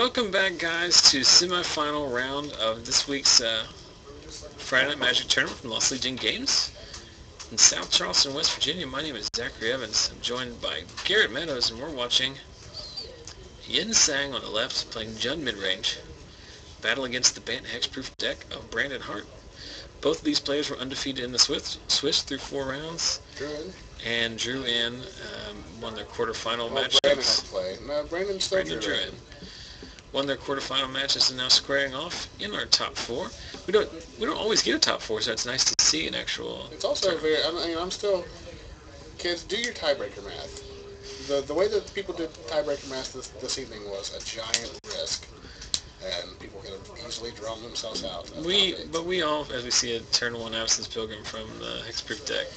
Welcome back, guys, to semifinal round of this week's Friday Night Magic tournament from Lost Legion Games in South Charleston, West Virginia. My name is Zachary Evans. I'm joined by Garrett Meadows, and we're watching Yen-shyang on the left playing Jun Midrange, battle against the Bant hexproof deck of Brandon Hart. Both of these players were undefeated in the Swiss through 4 rounds. And drew in, won their quarterfinal matchups. Brandon had to play. No, Brandon still drew in. Won their quarterfinal matches and now squaring off in our top 4. We don't always get a top 4, so it's nice to see an actual. It's also I'm still, kids, do your tiebreaker math. The way that people did tiebreaker math this evening was a giant risk, and people could have easily drawn themselves out. But we all, as we see, a turn 1 Absence Pilgrim from the hexproof deck.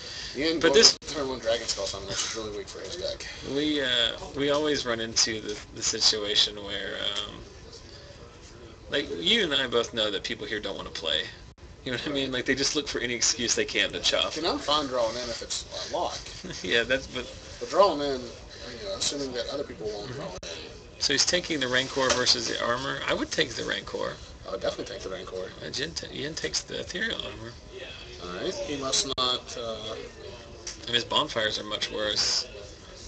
But this turn 1 Dragon Skull Summon, which is really weak for his deck. We always run into the situation where like you and I both know that people here don't want to play. You know what I mean? Like they just look for any excuse they can to chop. I'm fine drawing in if it's a lock. Yeah, but drawing in, assuming that other people won't draw in. So he's taking the Rancor versus the armor. I would take the Rancor. I would definitely take the Rancor. Yen takes the ethereal armor. Alright, he must not... and his bonfires are much worse.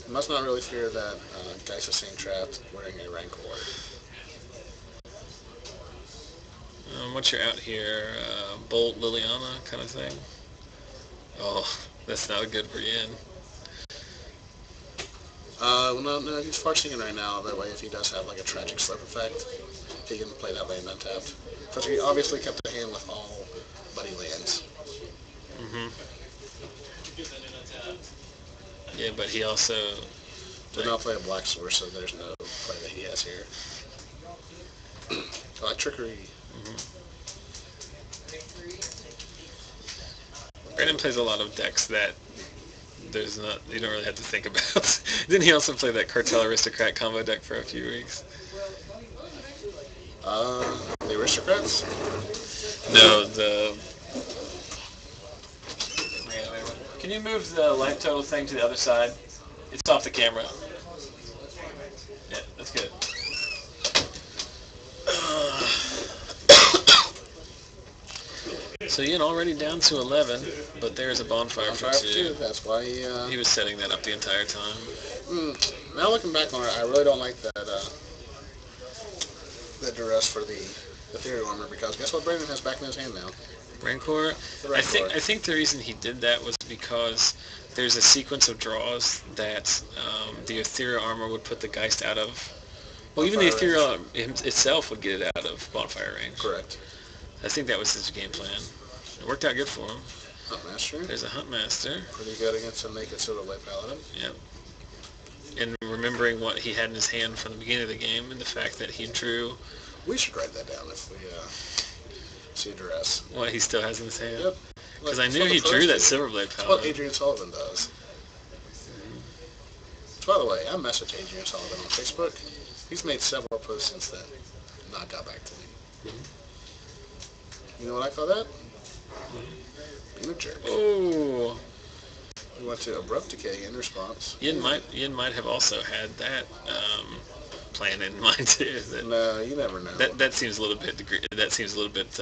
He must not really fear that Geist is seeing trapped wearing a Rancor. Once you're out here, Bolt Liliana kind of thing. Oh, that's not good for Yen. No, he's forcing right now. That way, if he does have like a tragic slip effect, he can play that land untapped. Because he obviously kept the hand with all buddy lands. Yeah, but he also did not play a black source, so there's no play that he has here. Trickery. Brandon plays a lot of decks that you don't really have to think about. Didn't he also play that Cartel Aristocrat combo deck for a few weeks? The Aristocrats? No, Can you move the life total thing to the other side? It's off the camera. Yeah, that's good. So Yen already down to 11, but there's a bonfire for 2. That's why he was setting that up the entire time. Now looking back on it, I really don't like that duress for the ethereal armor, because guess what Brandon has back in his hand now? Rancor? I think the reason he did that was because there's a sequence of draws that the ethereal armor would put the Geist out of. Well, even the ethereal itself would get it out of bonfire range. Correct. I think that was his game plan. It worked out good for him. Huntmaster. There's a Huntmaster. Pretty good against a naked Silverblade Paladin. Yep. And remembering what he had in his hand from the beginning of the game, and the fact that he drew... We should write that down if we see a duress. What he still has in his hand? Yep. Because I knew he drew that Silverblade Paladin. That's what Adrian Sullivan does. By the way, I messaged Adrian Sullivan on Facebook. He's made several posts since then. Not got back to me. You know what I call that? Being a jerk. Oh. We went to Abrupt Decay in response. Yen might have also had that plan in mind too. No, you never know. That seems a little bit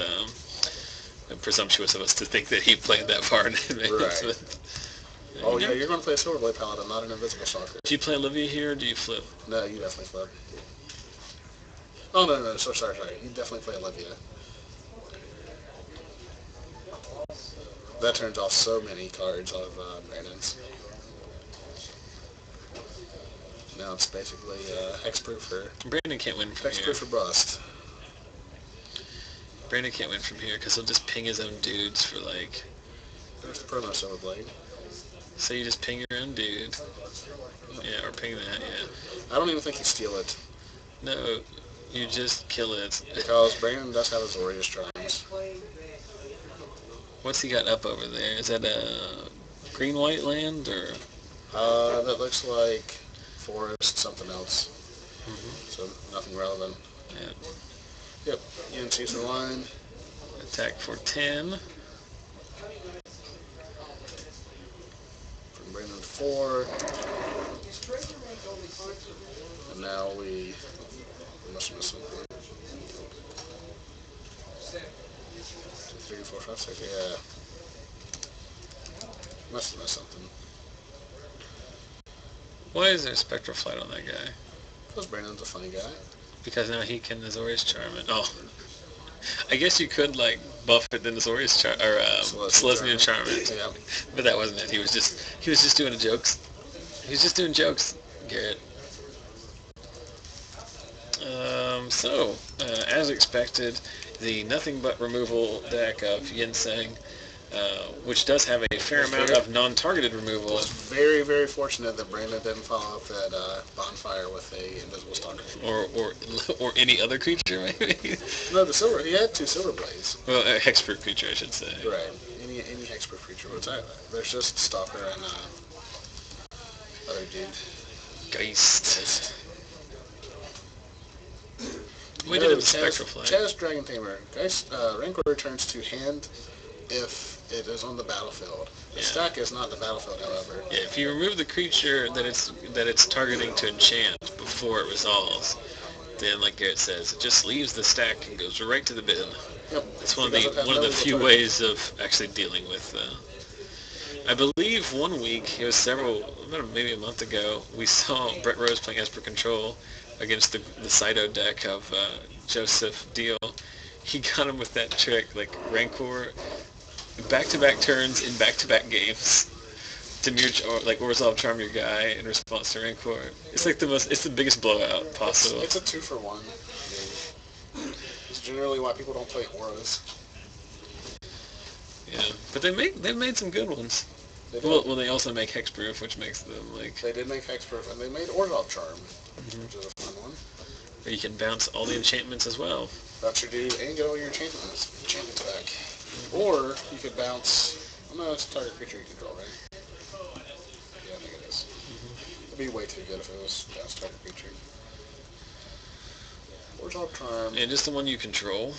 presumptuous of us to think that he planned that far in advance. Right. Oh yeah, you're going to play a Silverblade Paladin, not an Invisible Stalker. Do you play Olivia here, or do you flip? No, you definitely flip. Oh no, sorry. You definitely play Olivia. That turns off so many cards of Brandon's. Now it's basically hexproof for... Brandon can't win from here. Hexproof for bust. Brandon can't win from here because he'll just ping his own dudes for like... There's the promo Silverblade. So you just ping your own dude. Yeah, or ping that, yeah. I don't even think you steal it. No, you just kill it. Because Brandon does have his Aureus Charms. What's he got up over there? Is that a green-white land, or...? That looks like forest, something else. So, nothing relevant. Yeah. Yep, Yen sees the line. Attack for 10. From Brandon to 4. And now we must have missed something. 5, 6, yeah. Must have missed something. Why is there a Spectral Flight on that guy? Because Brandon's a funny guy. Because now he can Azorius Charm it. Oh. I guess you could, like, buff it then Azorius Charm, or Celestian Charm it. Yeah. But that wasn't it. He was just doing jokes. He was just doing jokes, Garrett. As expected, the nothing but removal deck of Yen-shyang, which does have a fair amount of non-targeted removal. It was very, very fortunate that Brandon didn't follow up that bonfire with a invisible stalker. Or any other creature, maybe? No, he had 2 silver blaze. Well, a hexproof creature, I should say. Right. Any hexproof creature. There's just stalker and other dude. Geist. We did have a Spectral Flight. Chaz Dragon Tamer. Geist, Rancor returns to hand if it is on the battlefield. The stack is not the battlefield, however. Yeah, if you remove the creature that it's targeting to enchant before it resolves, then, like Garrett says, it just leaves the stack and goes right to the bin. Yep. It's one of the few ways of actually dealing with. I believe one week, it was maybe a month ago, we saw Brett Rose playing Esper Control against the Cyto deck of Joseph Deal. He got him with that trick, like Rancor, back-to-back turns in back-to-back games to or resolve charm your guy in response to Rancor. It's like it's the biggest blowout possible. It's a 2-for-1. It's generally why people don't play auras. Yeah, but they made some good ones. Well, they also make Hexproof, which makes them like... They did make Hexproof, and they made Orzhov Charm, which is a fun one. Or you can bounce all the enchantments as well. Bounce your dude and get all your enchantments back. Or you could bounce... Oh no, it's a target creature you control, right? Yeah, I think it is. It'd be way too good if it was bounce target creature. Orzhov Charm... And just the one you control.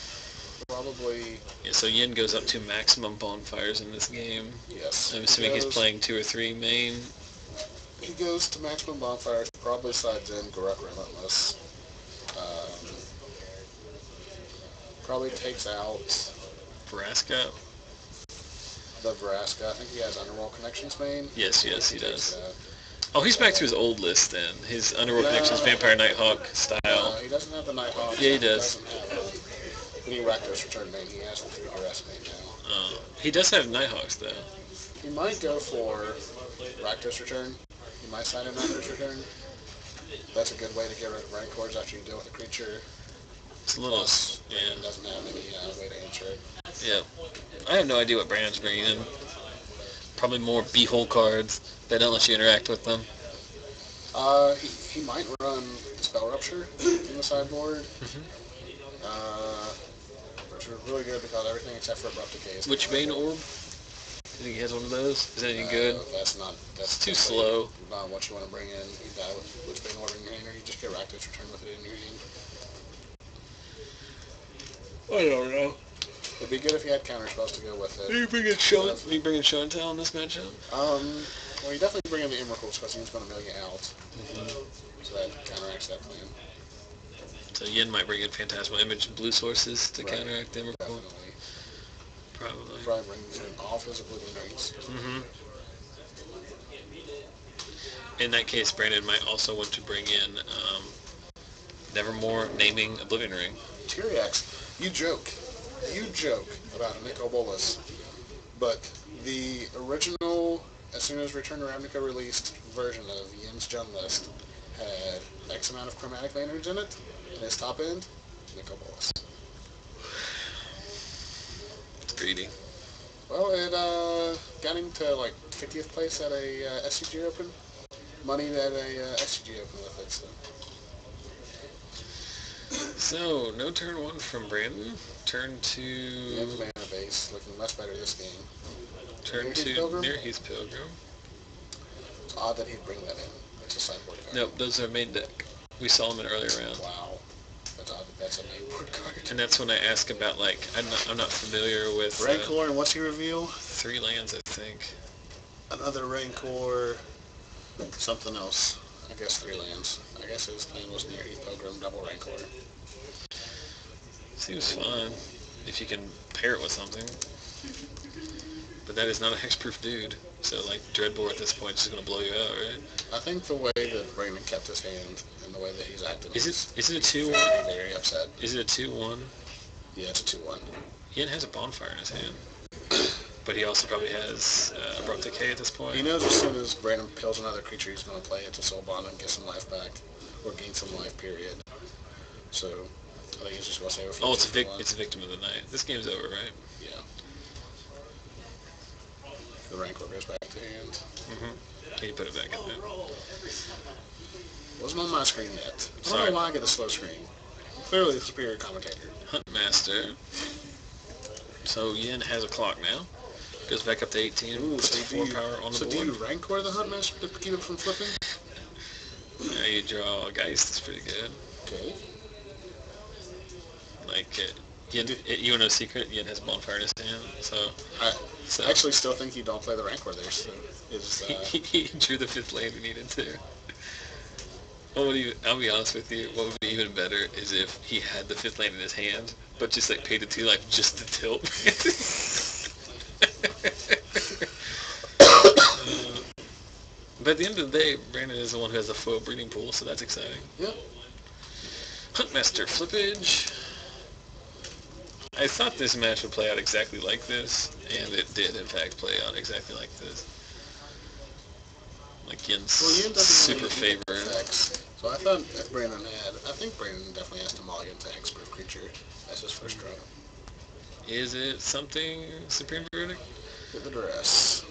Probably... Yeah, so Yin goes up to maximum bonfires in this game. Yes. I'm assuming he's playing 2 or 3 main. He goes to maximum bonfires, probably sides in Garuk Relentless. Probably takes out... Vraska. The Vraska. I think he has Underworld Connections main. Yes, he does. Oh, he's back to his old list then. His Underworld Connections Vampire Nighthawk style. He doesn't have the Nighthawk. Yeah, he does. He Rakdos Return main. He has the 3 Duress main now. He does have Nighthawks though. He might go for Rakdos Return. He might sign in Rakdos Return. That's a good way to get rid of Rancors after you deal with a creature. It's a little... It doesn't have any way to answer it. Yeah. I have no idea what Brandon's bringing in. Probably more Behold cards that don't let you interact with them. He might run Spell Rupture in the sideboard. Which are really good because everything except for Abrupt Decay is... Which Bane Orb? You think he has one of those? Is that any good? That's too slow. Not what you want to bring in. You die with Bane Orb in your hand, or you just get Rakdos Return with it in your hand. I don't know. It'd be good if you had counter spells to go with it. Are you bringing Show and Tell in this matchup? Well, you definitely bring in the Emrakul's because he's going to mill you out. So that counteracts that plan. So Yin might bring in Phantasmal Image blue sources to counteract the Emrakul. Definitely. Probably. Probably brings in off his Oblivion Rings. In that case, Brandon might also want to bring in Nevermore naming Oblivion Ring. Tyriax, you joke about Nico Bolas, but the original, as soon as Return to Ravnica released version of Yen's Jun list had X amount of chromatic lanterns in it, and his top end, Nico Bolas. It's greedy. Well, it got him to like 50th place at a SCG Open. Money at a SCG Open with it, so. So, no turn 1 from Brandon. Turn 2... Yen's mana base, looking much better this game. Turn 2, Nearheath Pilgrim. It's odd that he'd bring that in. It's a sideboard card. Nope, those are main deck. We saw them in earlier round. Wow. That's odd that that's a main board card. And that's when I ask about, like, I'm not familiar with... Rancor, and what's he reveal? 3 lands, I think. Another Rancor, something else. I guess 3 lands. I guess his plan was Nearheath Pilgrim, double Rancor. Seems fun, if you can pair it with something. But that is not a hexproof dude. So, like, Dreadbore at this point is just going to blow you out, right? I think the way that Brandon kept his hand and the way that he's acting Is it a 2-1? Very, very upset. Is it a 2-1? Yeah, it's a 2-1. Yen has a bonfire in his hand. But he also probably has Abrupt Decay at this point. He knows as soon as Brandon kills another creature, he's going to play it to Soul Bond and get some life back. Or gain some life, period. So, I think he's just going to save it for it's a victim of the night. This game's over, right? Yeah. The Rancor goes back to hand. Mm-hmm. Can you put it back in there? Wasn't on my screen yet. I don't know why I get a slow screen. I'm clearly the superior commentator. Huntmaster. So Yen has a clock now. Goes back up to 18. Ooh, puts 4 power on the board. So do you Rancor the Huntmaster to keep it from flipping? Yeah, you draw a Geist. That's pretty good. Okay. Like, you know secret, Yen has Bonfire in his hand, so... I actually still think you don't play the Rancor there, so... He drew the 5th land he needed to. I'll be honest with you, what would be even better is if he had the 5th land in his hand, but just, like, paid the 2 life just to tilt. But at the end of the day, Brandon is the one who has the foil breeding pool, so that's exciting. Yeah. Huntmaster Flippage. I thought this match would play out exactly like this, and it did, in fact, play out exactly like this. Like Yen's super favorite. So I thought if Brandon I think Brandon definitely has to mulligan to Hexproof Creature as his first draw. Is it something Supreme Verdict? Get the dress.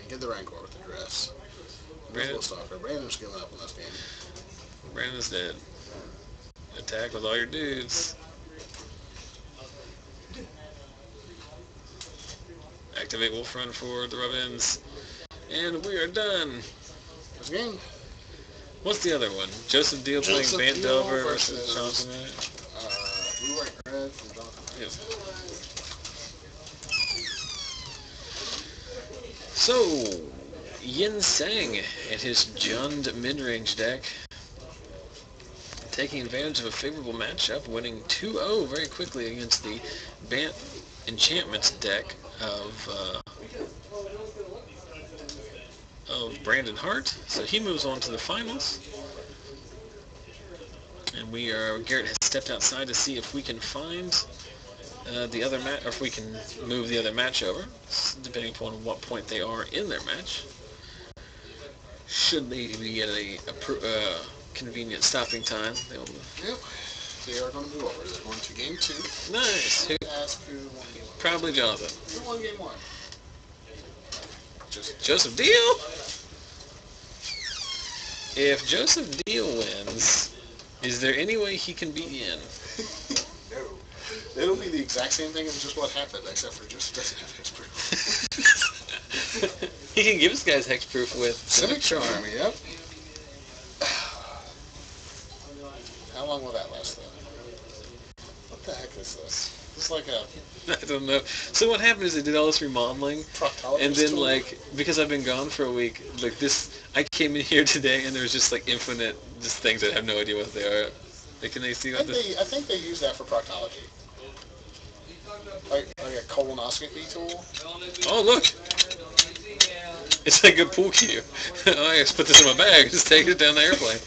Get the Rancor with the dress. Brandon's giving up on this game. Brandon's dead. Attack with all your dudes. Activate Wolf Run for the rub-ins. And we are done. This game. What's the other one? Joseph Deal playing Bant Delver versus Jonathan Wright. Blue, white, red from Jonathan Wright. Yep. So, Yen-shyang and his Jund midrange deck, taking advantage of a favorable matchup, winning 2-0 very quickly against the Bant Enchantments deck of Brandon Hart. So he moves on to the finals. And Garrett has stepped outside to see if we can find the other match, or if we can move the other match over, depending upon what point they are in their match. Should they be at a convenient stopping time, they will move. Yep. They are going to move over. They're going to game 2. Nice. Ask who won game 1. Probably Jonathan. Who won game 1? Joseph Deal? If Joseph Deal wins, is there any way he can beat Yen? No. It'll be the exact same thing as just what happened, except for Joseph doesn't have hexproof. He can give us guys hexproof with Semi-Charm, yep. How long will that last, though? What the heck is this? It's like a... I don't know. So what happened is they did all this remodeling, and then, like, because I've been gone for a week, like, I came in here today, and there was just, like, infinite just things that I have no idea what they are. Like, can they see what this... I think they use that for proctology. Like a colonoscopy tool. Oh, look! It's like a pool cue. Oh, I just put this in my bag, just take it down the airplane.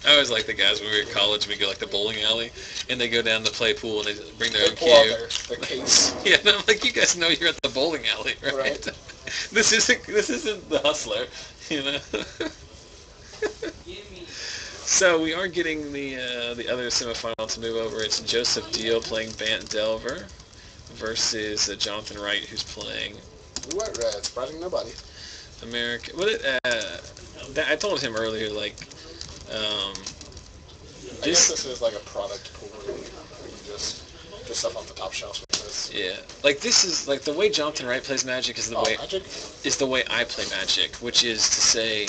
I always like the guys when we were in college, we go like the bowling alley, and they go down to play pool, and they bring their own cue. Their case. Yeah, and I'm like, you guys know you're at the bowling alley, right? This isn't the Hustler, you know. So we are getting the other semifinal to move over. It's Joseph Deal playing Bant Delver versus Jonathan Wright, who's playing White Red, surprising nobody. America. I told him earlier, like. I guess this is like a product pool where you just get stuff off the top shelf with this. Yeah, like this is like the way Jonathan Wright plays Magic is the way I play Magic, which is to say,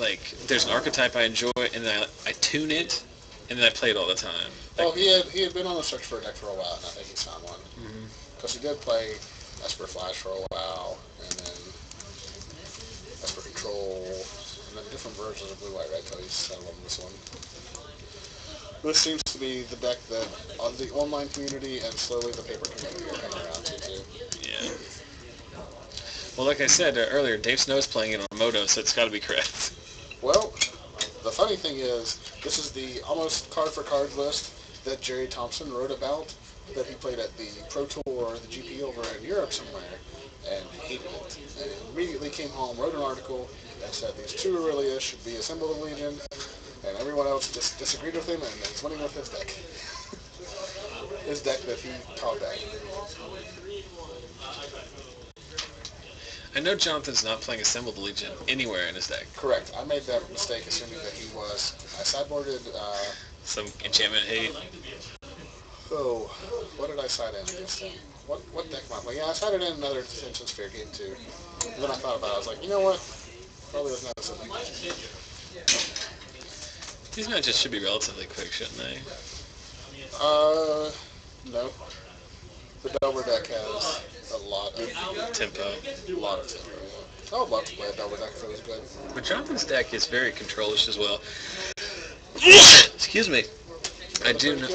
like there's an archetype I enjoy and then I tune it, and then I play it all the time. Well, he had been on the search for a deck for a while, and I think he's found one. Because he did play Esper Flash for a while, and then Esper Control. And then different versions of Blue, White, Red till he's settled on this one. This seems to be the deck that the online community and slowly the paper community are coming around to too. Yeah. Well, like I said earlier, Dave Snow's playing it on Moto, so it's got to be correct. Well, the funny thing is, this is the almost card for card list that Jerry Thompson wrote about, that he played at the Pro Tour or the GP over in Europe somewhere, and hated it. And immediately came home, wrote an article, and said these two Aurelius should be a symbol of Legion, and everyone else disagreed with him, and he's winning with his deck. His deck that he called that. I know Jonathan's not playing Assembled Legion anywhere in his deck. Correct. I made that mistake assuming that he was. I sideboarded... Some enchantment hate. Oh, what did I side in against him? What deck am I playing? Yeah, I sided in another Detention Sphere game too. And then I thought about it. I was like, you know what? Probably was not a simple match. These matches should be relatively quick, shouldn't they? No. The Delver deck has a lot of tempo. A lot of tempo. I would love to play a Delver deck if it was good. But Jonathan's deck is very controlish as well. Excuse me. I do know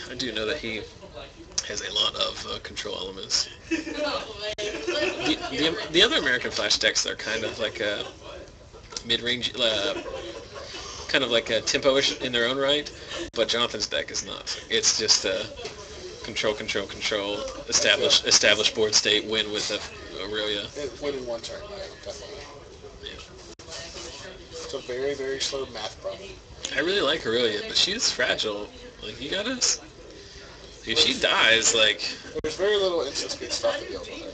that he has a lot of control elements. The other American Flash decks are kind of like a mid-range, kind of like a tempo-ish in their own right, but Jonathan's deck is not. It's just control, establish board state, win with Aurelia. Winning one turn, yeah, definitely. Yeah. It's a very, very slow math problem. I really like Aurelia, but she is fragile. Like, you gotta... If she dies, like... There's very little instant speed stuff that deals with her.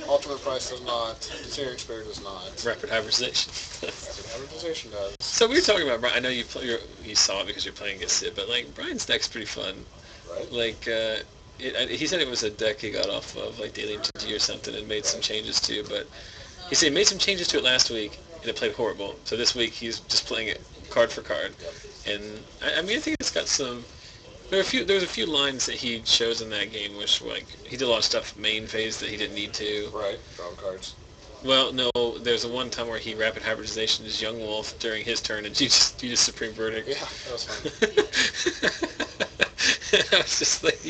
Ultimate Price does not. Searing Spirit does not. Rapid Hybridization. Rapid Hybridization does. So we were talking about Brian. I know you saw it because you're playing against Sid, but like Brian's deck's pretty fun. Right. Like he said it was a deck he got off of like Daily MTG or something and made some changes to. But he said he made some changes to it last week and it played horrible. So this week he's just playing it card for card. And I mean I think it's got some. There's a few lines that he chose in that game, which like he did a lot of stuff main phase that he didn't need to. Right, drawing cards. Well, no, there's a one time where he rapid hybridization his Young Wolf during his turn, and you just Supreme Verdict. Yeah, that was fun. I was just like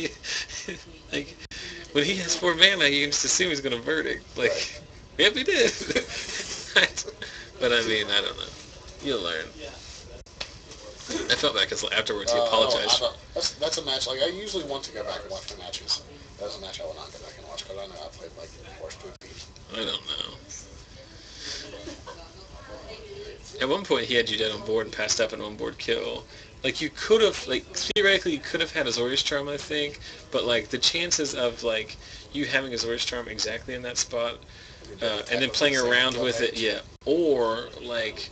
when he has 4 mana, you just assume he's gonna Verdict. Like, right. Yep, he did. But I mean, I don't know. You'll learn. I felt bad because afterwards he apologized. That's a match. Like I usually want to go back and watch my matches. That was a match I will not go back and watch because I know I played like 4 spooky. I don't know. At one point he had you dead on board and passed up an on-board kill. Like you could have, like theoretically you could have had Azorius Charm, I think, but like the chances of like you having Azorius Charm exactly in that spot, and then playing around with it, yeah, or like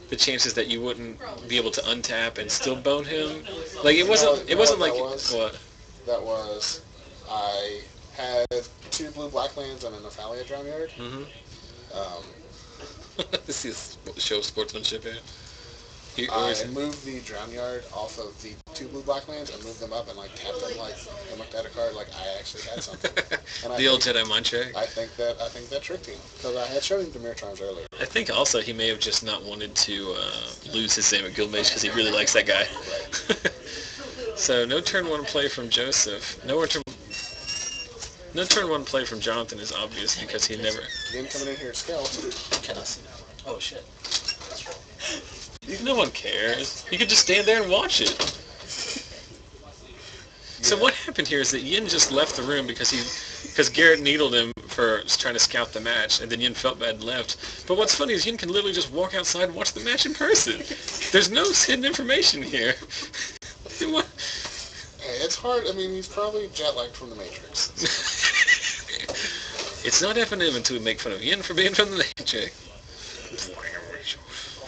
the chances that you wouldn't be able to untap and still bone him. Like it wasn't like what? That was I had 2 blue-black lands and an Athalia Drown Yard. Mm-hmm. This is show sportsmanship here. I moved the Drown Yard off of the 2 blue-black lands and moved them up and like tapped them like and looked at a card like I actually had something. And the old Jedi mind trick. I think that tricked him because I had shown him Dimir Charms earlier. I think also he may have just not wanted to lose his name at Guildmage because he really likes that guy. Right. So no turn 1 play from Joseph. No turn 1 play from Jonathan is obvious because he never. Yen coming in here at Scout. Oh shit. No one cares. You could just stand there and watch it. Yeah. So what happened here is that Yen just left the room because Garrett needled him for trying to scout the match, and then Yen felt bad and left. But what's funny is Yen can literally just walk outside and watch the match in person. There's no hidden information here. What? Hey, it's hard. I mean, he's probably jet-lagged from the Matrix. It's not FNM until we make fun of Yen for being from the Matrix.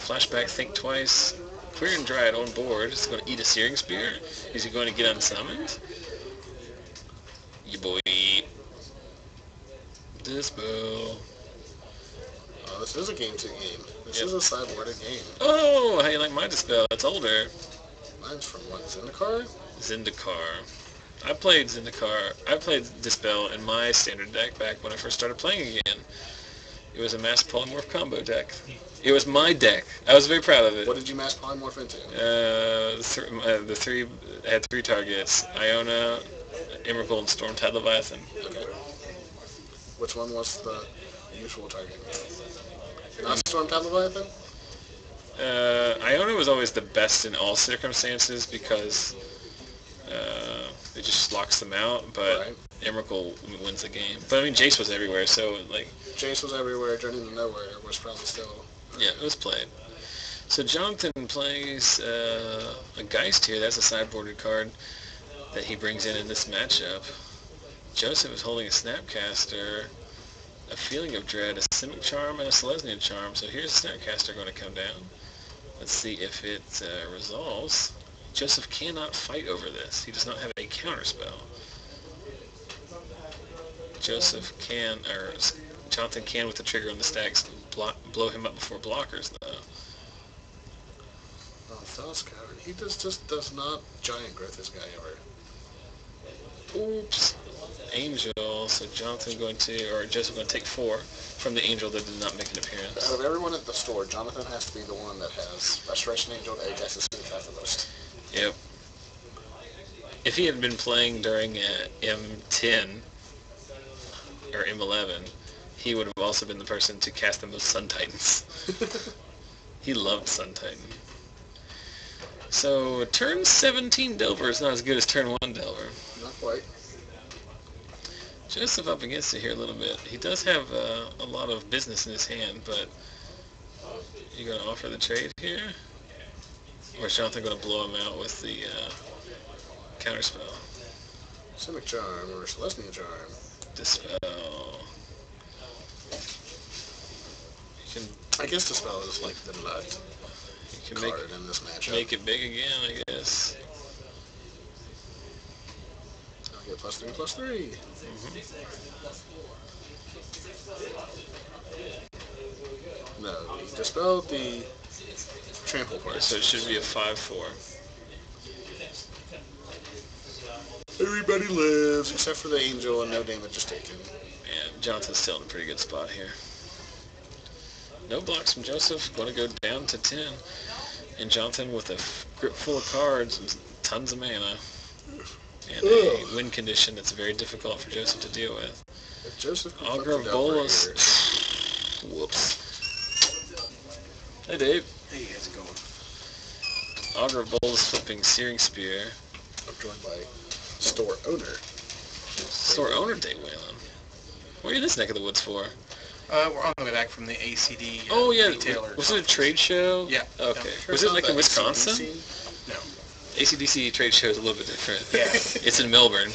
Flashback, think twice. Queer and Dryad on board. Is going to eat a Searing Spear? Is he going to get unsummoned? You boy. Dispel. Oh, this is a game 2 game. This is a sideboarded game. Oh, how you like my Dispel? It's older. Mine's from what? Zendikar? Zendikar. I played Zendikar. I played Dispel in my standard deck back when I first started playing again. It was a mass polymorph combo deck. It was my deck. I was very proud of it. What did you mass polymorph into? The three had three targets: Iona, Emrakul, and Storm-Tide Leviathan. Okay. Which one was the usual target? Not Storm-Tide Leviathan? Iona was always the best in all circumstances because it just locks them out, but Right. Emrakul wins the game. But I mean, Jace was everywhere, so like... Jace was everywhere, Journey to Nowhere was probably still... Yeah, it was played. So Jonathan plays a Geist here. That's a sideboarded card that he brings in this matchup. Joseph is holding a Snapcaster, a Feeling of Dread, a Simic Charm, and a Selesnya Charm. So here's a Snapcaster going to come down. Let's see if it resolves. Joseph cannot fight over this. He does not have a counterspell. Jonathan can with the trigger on the stacks blow him up before blockers though. Oh, Felskow. He just does not giant growth this guy ever. Oops. Angel. So Joseph going to take 4 from the Angel that did not make an appearance. Out of everyone at the store, Jonathan has to be the one that has Restoration Angel and Ajax the most. Yep. If he had been playing during M10 or M11, he would have also been the person to cast the most Sun Titans. He loved Sun Titan. So turn 17 Delver is not as good as turn 1 Delver. Not quite. Joseph up against it here a little bit. He does have a lot of business in his hand, but you going to offer the trade here? Or is Jonathan going to blow him out with the counterspell? Simic Charm or Selesnya Charm. Dispel. You can, I guess Dispel is like the nut you can card in this matchup. make it big again, I guess. I'll get +3/+3. No, he dispelled the trample part. So it should be a 5/4. Everybody lives except for the Angel and no damage is taken. Yeah, Jonathan's still in a pretty good spot here. No blocks from Joseph. Going to go down to 10. And Jonathan with a grip full of cards and tons of mana. And a win condition that's very difficult for Joseph to deal with. If Joseph can Augur flip of it up right Bolas. here. Whoops. Hey, Dave. Hey, how's it going? Augur of Bolas flipping Searing Spear. I'm joined by store owner. Store owner Dave Whalen. What are you in this neck of the woods for? We're on the way back from the ACD Oh, yeah. retailer Was it a trade show? Yeah. Okay. Yeah. Was it like in The Wisconsin? ACDC? No. ACDC trade show is a little bit different. Yeah. It's in Melbourne.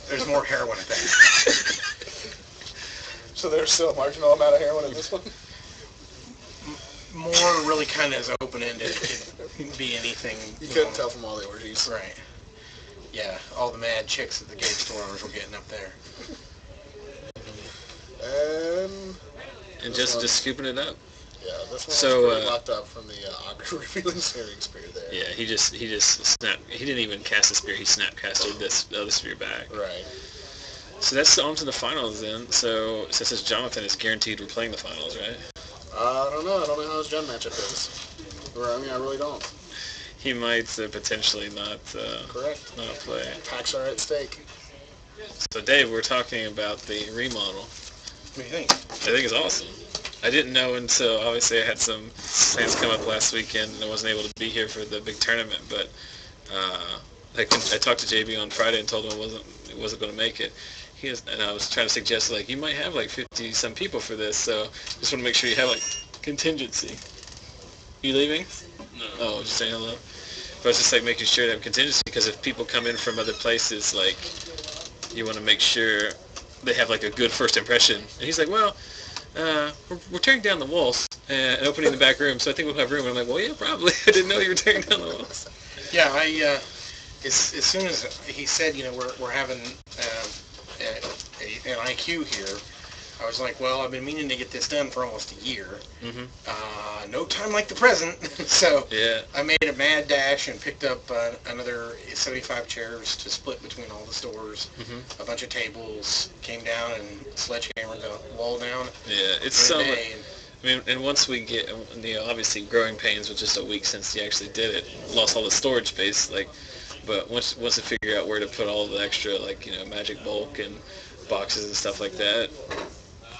There's more heroin at that. So there's still a marginal amount of heroin in this one? More really kind of is open-ended. It could be anything. You couldn't tell from all the orgies. Right. Yeah, all the mad chicks that the gay store owners were getting up there. And just scooping it up. Yeah, this one So, was pretty locked up from the Augur revealing Searing Spear there. Yeah, he just snapped. He didn't even cast the spear. He snapcasted the other spear back. Right. So that's on to the finals then. So since it's Jonathan, it's guaranteed we're playing the finals, right? I don't know. I don't know how his gen matchup is. I really don't. He might potentially not Correct. not play. Packs are at stake. So Dave, we're talking about the remodel. What do you think? I think it's awesome. I didn't know until obviously I had some plans come up last weekend and I wasn't able to be here for the big tournament. But I talked to JB on Friday and told him I wasn't going to make it. And I was trying to suggest like you might have like 50 some people for this, so just want to make sure you have like contingency. You leaving? No. Oh, just saying hello. But it's just like making sure to have contingency because if people come in from other places, like you want to make sure they have like a good first impression. And he's like, well, we're tearing down the walls and opening the back room, so I think we'll have room. And I'm like, well, yeah, probably. I didn't know you were tearing down the walls. Yeah, as soon as he said, we're having an IQ here, I was like, well, I've been meaning to get this done for almost a year. Mm-hmm. No time like the present. So Yeah. I made a mad dash and picked up another 75 chairs to split between all the stores, Mm-hmm. a bunch of tables, came down and sledgehammered the wall down. Yeah, it's so much. I mean, and once we get, obviously growing pains was just a week since you actually did it, lost all the storage space, like, but once to figure out where to put all the extra, like, magic bulk and boxes and stuff like that.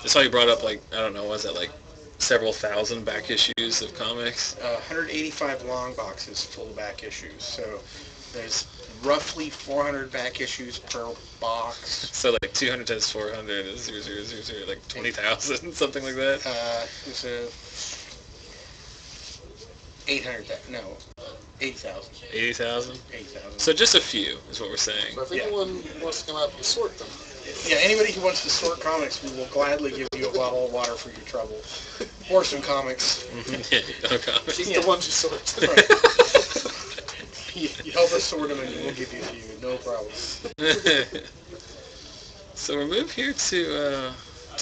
That's why you brought up, like, I don't know, was that like several thousand back issues of comics? 185 long boxes full of back issues. So there's roughly 400 back issues per box. So like 200 times 400 is 0, like 20,000, something like that. It's a 800. No, 80,000. 80,000. 80,000. So just a few is what we're saying. So if anyone wants to come out and sort them. Yeah, anybody who wants to sort comics, we will gladly give you a bottle of water for your trouble. Or some comics. Yeah, no comics. Keep the ones you sort. Right. You help us sort them and we'll give you a few, no problem. So we'll move here to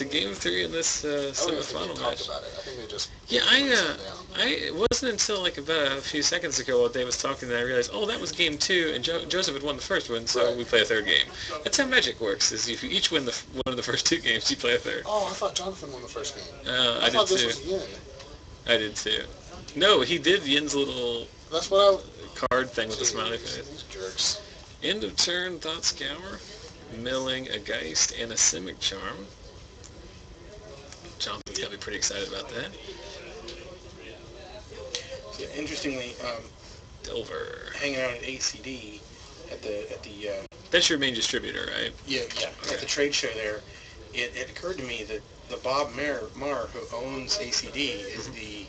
Game 3 in this semifinal match. About it. I think they just it wasn't until like about a few seconds ago while Dave was talking that I realized, oh, that was Game 2, and Joseph had won the first one, so right. We play a third game. That's how Magic works, is if you each win one of the first 2 games, you play a third. Oh, I thought Jonathan won the first game. I thought did this too. was Yen. I did too. No, he did Yen's little That's what card thing with the smiley face. These jerks. End of turn, Thought Scour, milling a Geist, and a Simic Charm. Jonathan's got to be pretty excited about that. Yeah, interestingly, Delver. hanging out at ACD at the That's your main distributor, right? yeah at the trade show there, it occurred to me that the Bob Marr who owns ACD is the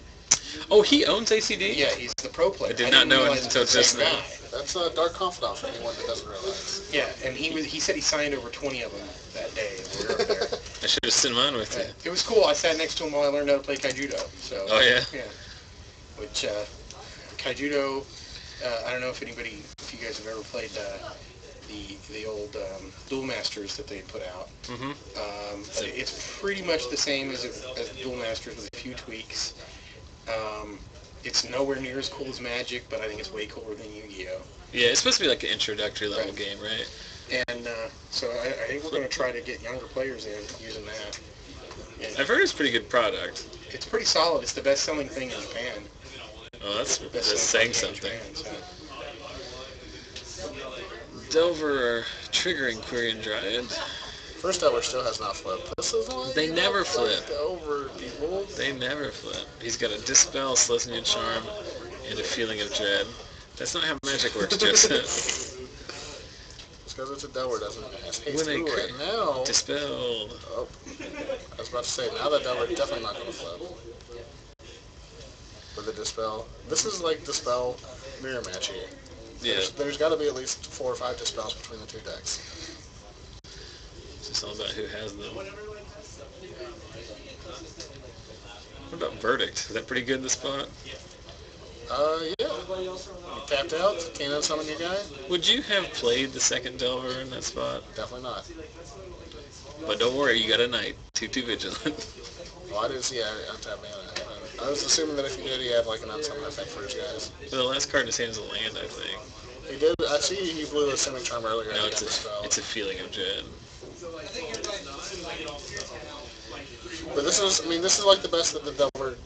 Oh, he owns ACD? yeah, he's the pro player. I did not know it until just now. That's a dark confidant for anyone that doesn't realize. Yeah, and he said he signed over 20 of them that day. We were up there. I should have sent mine with you. It was cool. I sat next to him while I learned how to play Kaijudo. So. Oh yeah. Yeah. Which Kaijudo, I don't know if you guys have ever played the old Duel Masters that they put out. Mm-hmm. It's pretty much the same as Duel Masters with a few tweaks. It's nowhere near as cool as Magic, but I think it's way cooler than Yu-Gi-Oh! Yeah, it's supposed to be like an introductory level game, right? And so I think we're going to try to get younger players in using that. And I've heard it's a pretty good product. it's pretty solid. It's the best-selling thing in Japan. Oh, that's Best-selling saying card game in something. Japan, so. Delver triggering Query and Dryad. First Delver still has not flipped. This is why They never flip. Delver, people. They never flip. He's got a Dispel, Celestial Charm, and a Feeling of Dread. That's not how Magic works, Joseph. Just because it's a Delver doesn't mean it has haste. When Ooh, a and now... Dispelled. Oh, I was about to say, now that Delver definitely not going to flip. With the Dispel. This is like Dispel mirror match here. Yeah. There's got to be at least 4 or 5 Dispels between the 2 decks. It's just all about who has them. What about Verdict? Is that pretty good, this spot? Yeah. You tapped out, can't unsummon your guy? Would you have played the second Delver in that spot? Definitely not. But don't worry, you got a Knight. 2/2 Vigilant. Well, I didn't see untap mana. I was assuming that if you did, he had like an unsummon effect for his guys. The last card in his hand is a land, I think. He did. I see he blew a Simic Charm earlier. No, and he got the spell. it's a Feeling of Dread. But this is like the best that the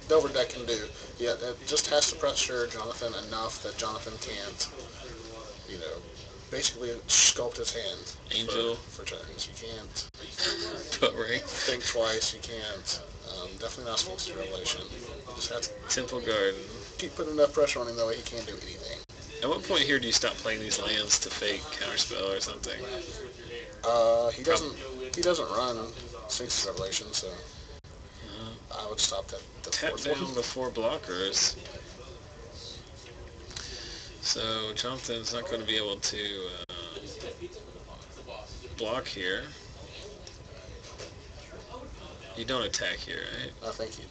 Delver deck can do. Yeah, it just has to pressure Jonathan enough that Jonathan can't, basically sculpt his hand. Angel. For turns. You can't Put ring. think twice. You can't. Definitely not Sphinx to Revelation. You just have to Temple Garden. keep putting enough pressure on him that way he can't do anything. At what point here do you stop playing these lands to fake Counterspell or something? He doesn't run Sphinx to Revelation, so I would stop that. Tap down the 4 blockers. So Jonathan's not going to be able to block here. You don't attack here, right? I think he'd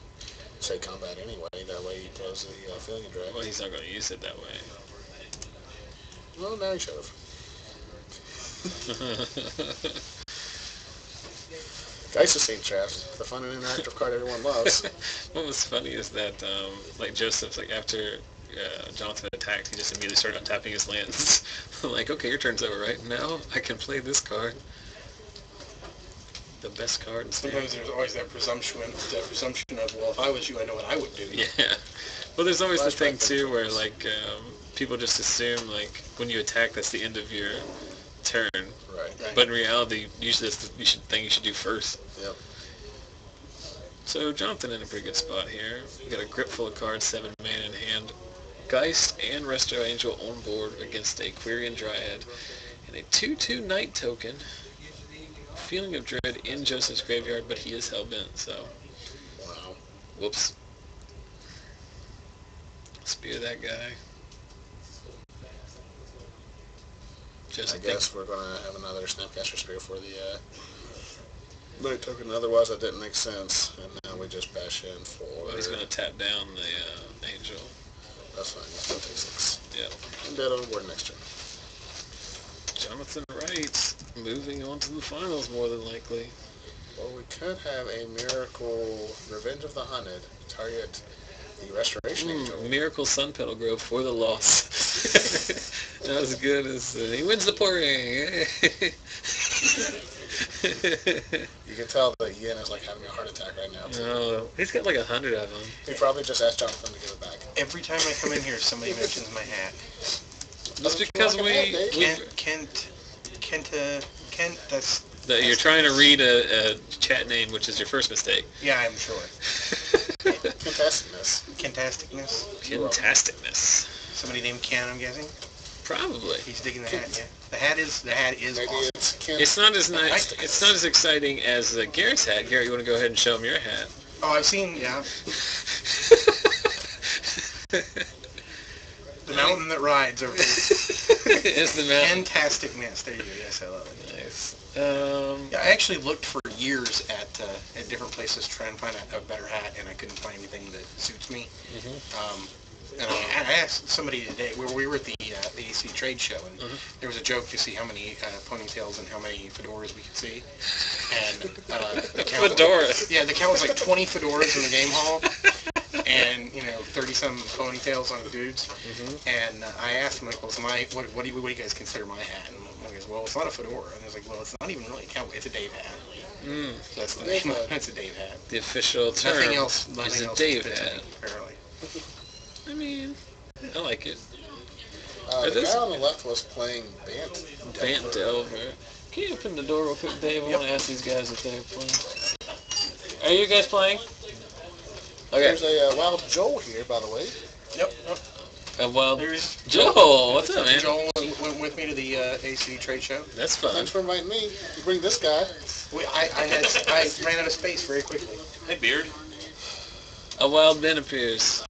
say combat anyway. That way he does the Feeling of Dread. Well, he's not going to use it that way. Well, now he should have. Dice is St. Traps, the fun and interactive card everyone loves. What was funny is that, like Joseph's, like after Jonathan attacked, he just immediately started untapping his lands. Like, okay, your turn's over, right? Now I can play this card. The best card in Sometimes there's always that presumption of, well, if I was you, I know what I would do. Yeah. Well, there's always the thing too where like people just assume like when you attack that's the end of your turn. Right. But in reality, usually that's the thing you should do first. Yep. So Jonathan in a pretty good spot here. You got a grip full of cards, 7 mana in hand. Geist and Resto Angel on board against a Quirion Dryad and a 2/2 Night token. Feeling of Dread in Joseph's graveyard, but he is hellbent, so. Wow. Whoops. Spear that guy. I guess we're going to have another Snapcaster Spear for the Night token. Otherwise, that didn't make sense. And now we just bash in for... Well, he's going to tap down the Angel. That's fine. He's still take 6. Yep. And dead on board next turn. Jonathan Wright moving on to the finals more than likely. Well, we could have a Miracle Revenge of the Hunted target the Restoration Angel. Miracle Sun Petal Grove for the loss. Not as good as he wins the pouring. You can tell that Yen is like having a heart attack right now. No, he's got like 100 of them. He probably just asked Jonathan to give it back. Every time I come in here, somebody mentions my hat. That's because Kent, that's... You're trying to read a chat name, which is your first mistake. Yeah, I'm sure. Fantasticness. Fantasticness. Somebody named Ken, I'm guessing? Probably. He's digging the hat, yeah. The hat is Maybe awesome. it's Ken. It's not as nice. It's not as exciting as Garrett's hat. Garrett, you want to go ahead and show him your hat? Oh, I've seen, yeah. The mountain that rides over here. It's the mountain. Fantasticness. There you go. Yes, I love it. Nice. Yeah, I actually looked for years at different places to try and find a better hat, and I couldn't find anything that suits me. And I asked somebody today, we were at the AC trade show, and there was a joke to see how many ponytails and how many fedoras we could see. And the count, Fedoras? Yeah, the count was like 20 fedoras in the game hall, and 30-some ponytails on the dudes. And I asked him, like, well, what do you guys consider my hat? And he goes, well, it's not a fedora. And I was like, well, it's not even really a cowboy. It's a Dave hat. So that's the name. That's a Dave hat. The official term Nothing else is a Dave fits hat. me, apparently. I mean, I like it. The guy on the left was playing Bant. Bant Delver. Can you open the door real quick, Dave? I want to ask these guys if they're playing. Are you guys playing? Okay. There's a Wild Joel here, by the way. Yep. Well, Joel, what's up, man? Joel went with me to the AC trade show. That's fun. Thanks for inviting me. You bring this guy. I ran out of space very quickly. Hey, Beard. A wild Ben appears.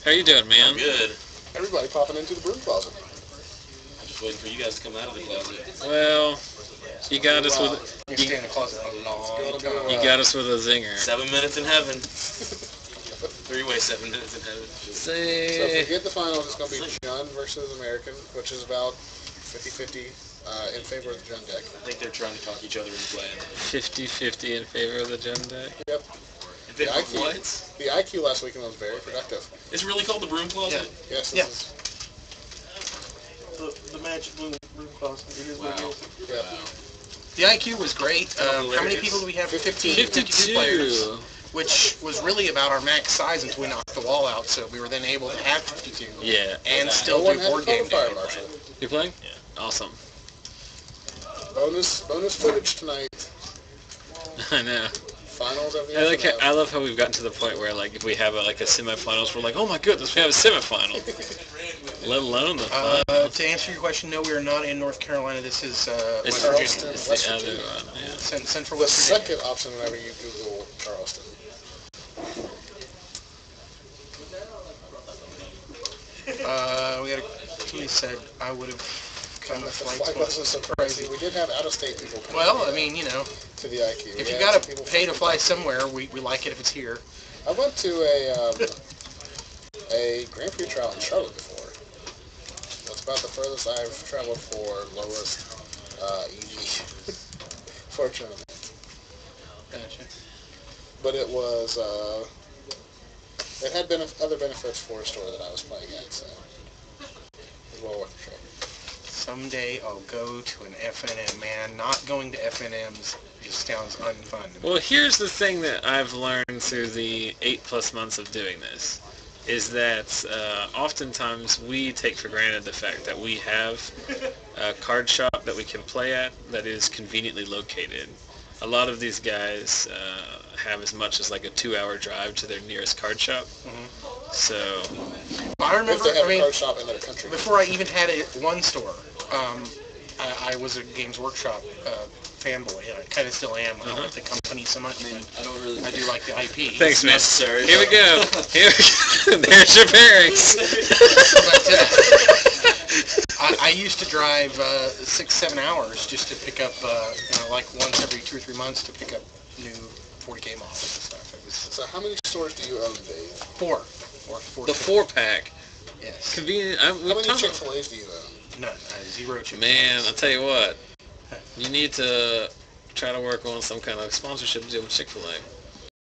How you doing, man? Good. Everybody popping into the broom closet. I'm just waiting for you guys to come out of the closet. Well, you got us with You stay in the closet a long time. you got us with a zinger. 7 minutes in heaven. 3-way 7 minutes in heaven. So if we get the finals, it's going to be Jun versus American, which is about 50-50 in favor of the Jun deck. I think they're trying to talk each other into playing. 50-50 in favor of the Jun deck. Yep. The IQ last weekend was very productive. It's really called the broom closet? Yeah. Yes. Yeah. This The magic room closet. It is what it is. is, yeah. The IQ was great. How many people do we have? 52 players. 52. Which was really about our max size until we knocked the wall out, so we were then able to have 52. Yeah. And still No one do had board to game fire day. marshal. You playing? Yeah. Awesome. Bonus footage tonight. I know. Finals of the I love how we've gotten to the point where, like, if we have a semifinals, we're like, oh my goodness, we have a semifinal. Let alone the finals. To answer your question, no, we are not in North Carolina. This is It's West Virginia. It's West the other Virginia. one, yeah. Central The West Virginia. second option whenever you Google Charleston. We had somebody said I would have come The to flight flights. wasn't so crazy. We did have out-of-state people coming Well, I mean, to the IQ. if We you had got some to people pay to from- fly somewhere, we like it if it's here. I went to a Grand Prix trial in Charlotte before. That's about the furthest I've traveled for lowest EV, fortunately. Gotcha. But it was, it had other benefits for a store that I was playing at, so it was well worth the trip. Someday I'll go to an FNM. Man, not going to FNMs just sounds unfun to me. Well, here's the thing that I've learned through the 8+ months of doing this, is that oftentimes we take for granted the fact that we have a card shop that we can play at that is conveniently located. A lot of these guys have as much as like a 2-hour drive to their nearest card shop. Mm-hmm. So I remember, If they have a card shop in their country. before I even had one store, I was a Games Workshop fanboy, and I kind of still am. I don't like the company so much, but I don't really. I do like the IP. thanks, man. Necessary. Here we go. Here we go. There's your bearings. But, I used to drive 6-7 hours just to pick up, like once every 2 or 3 months to pick up new 40K models and stuff. It was So how many stores do you own, Dave? 4. The 4-pack. Yes. Convenient. How many Chick-fil-A's do you own? None. 0 Chick. Man, I'll tell you what. You need to try to work on some kind of sponsorship deal with Chick-fil-A.